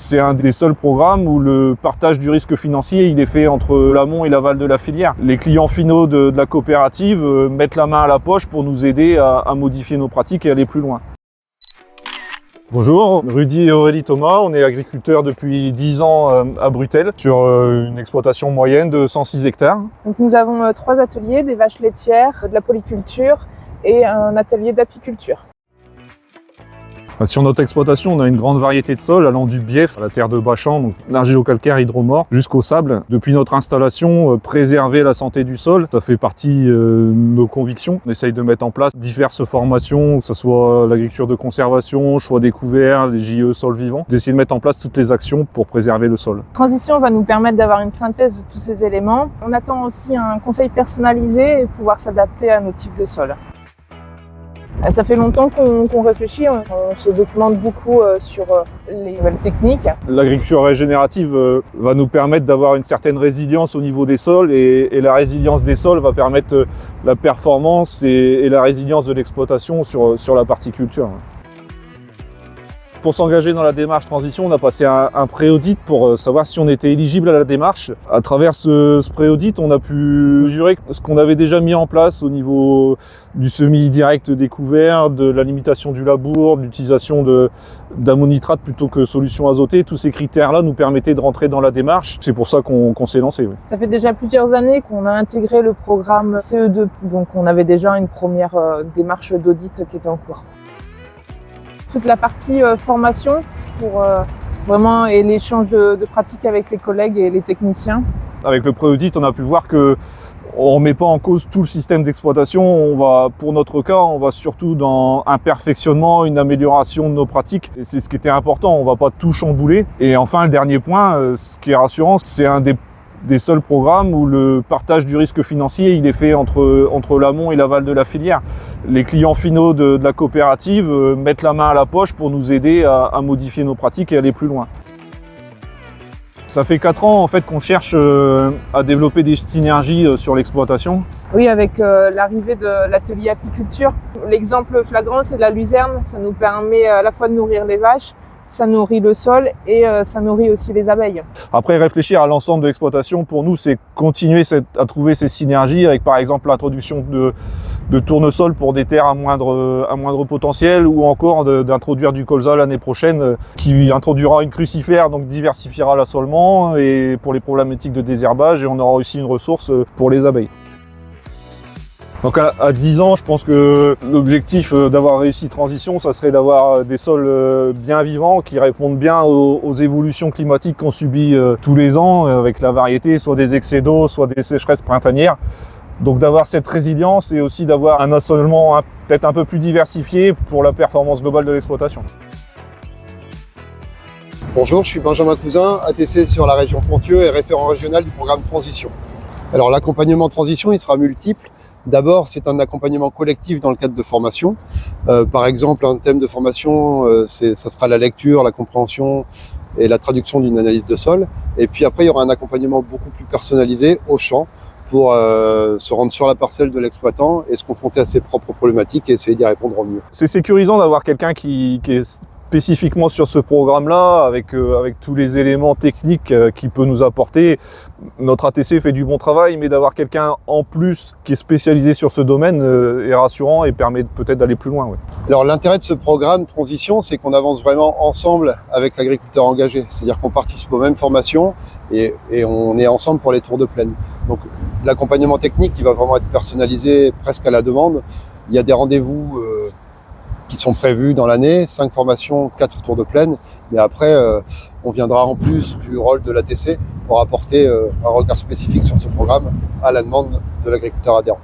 C'est un des seuls programmes où le partage du risque financier il est fait entre l'amont et l'aval de la filière. Les clients finaux de la coopérative mettent la main à la poche pour nous aider à modifier nos pratiques et aller plus loin. Bonjour, Rudy et Aurélie Thomas, on est agriculteurs depuis 10 ans à Brutel sur une exploitation moyenne de 106 hectares. Donc nous avons 3 ateliers, des vaches laitières, de la polyculture et un atelier d'apiculture. Sur notre exploitation, on a une grande variété de sols allant du bief, à la terre de Bachan, donc l'argilo-calcaire hydromorphe, jusqu'au sable. Depuis notre installation, préserver la santé du sol, ça fait partie de nos convictions. On essaye de mettre en place diverses formations, que ce soit l'agriculture de conservation, choix découvert, les JE sol vivant, d'essayer de mettre en place toutes les actions pour préserver le sol. Transition va nous permettre d'avoir une synthèse de tous ces éléments. On attend aussi un conseil personnalisé et pouvoir s'adapter à nos types de sols. Ça fait longtemps qu'on réfléchit, on se documente beaucoup sur les nouvelles techniques. L'agriculture régénérative va nous permettre d'avoir une certaine résilience au niveau des sols et la résilience des sols va permettre la performance et la résilience de l'exploitation sur la partie culture. Pour s'engager dans la démarche transition, on a passé un pré-audit pour savoir si on était éligible à la démarche. À travers ce pré-audit, on a pu mesurer ce qu'on avait déjà mis en place au niveau du semi-direct découvert, de la limitation du labour, de l'utilisation d'ammonitrate plutôt que solution azotée. Tous ces critères-là nous permettaient de rentrer dans la démarche. C'est pour ça qu'on s'est lancé. Oui. Ça fait déjà plusieurs années qu'on a intégré le programme CE2, donc on avait déjà une première démarche d'audit qui était en cours. Toute la partie formation pour vraiment et l'échange de pratiques avec les collègues et les techniciens. Avec le pré-audit, on a pu voir que on ne met pas en cause tout le système d'exploitation. Pour notre cas, on va surtout dans un perfectionnement, une amélioration de nos pratiques. Et c'est ce qui était important, on ne va pas tout chambouler. Et enfin, le dernier point, ce qui est rassurant, c'est un des seuls programmes où le partage du risque financier il est fait entre l'amont et l'aval de la filière. Les clients finaux de la coopérative mettent la main à la poche pour nous aider à modifier nos pratiques et aller plus loin. Ça fait 4 ans en fait qu'on cherche à développer des synergies sur l'exploitation. Oui, avec l'arrivée de l'atelier apiculture. L'exemple flagrant, c'est de la luzerne. Ça nous permet à la fois de nourrir les vaches, ça nourrit le sol et ça nourrit aussi les abeilles. Après, réfléchir à l'ensemble de l'exploitation, pour nous, c'est continuer à trouver ces synergies avec par exemple l'introduction de tournesol pour des terres à moindre potentiel ou encore d'introduire du colza l'année prochaine qui introduira une crucifère, donc diversifiera l'assolement et pour les problématiques de désherbage et on aura aussi une ressource pour les abeilles. Donc à 10 ans, je pense que l'objectif d'avoir réussi transition, ça serait d'avoir des sols bien vivants qui répondent bien aux évolutions climatiques qu'on subit tous les ans avec la variété, soit des excès d'eau, soit des sécheresses printanières. Donc d'avoir cette résilience et aussi d'avoir un assolement peut-être un peu plus diversifié pour la performance globale de l'exploitation. Bonjour, je suis Benjamin Cousin, ATC sur la région Ponthieu et référent régional du programme Transition. Alors l'accompagnement Transition, il sera multiple. D'abord, c'est un accompagnement collectif dans le cadre de formation. Par exemple, un thème de formation, ça sera la lecture, la compréhension et la traduction d'une analyse de sol. Et puis après, il y aura un accompagnement beaucoup plus personnalisé au champ pour se rendre sur la parcelle de l'exploitant et se confronter à ses propres problématiques et essayer d'y répondre au mieux. C'est sécurisant d'avoir quelqu'un qui est spécifiquement sur ce programme-là, avec tous les éléments techniques qu'il peut nous apporter. Notre ATC fait du bon travail, mais d'avoir quelqu'un en plus qui est spécialisé sur ce domaine est rassurant et permet peut-être d'aller plus loin. Ouais. Alors l'intérêt de ce programme Transition, c'est qu'on avance vraiment ensemble avec l'agriculteur engagé. C'est-à-dire qu'on participe aux mêmes formations et on est ensemble pour les tours de plaine. Donc l'accompagnement technique, il va vraiment être personnalisé presque à la demande. Il y a des rendez-vous qui sont prévus dans l'année, 5 formations, 4 tours de plaine. Mais après, on viendra en plus du rôle de l'ATC pour apporter un regard spécifique sur ce programme à la demande de l'agriculteur adhérent.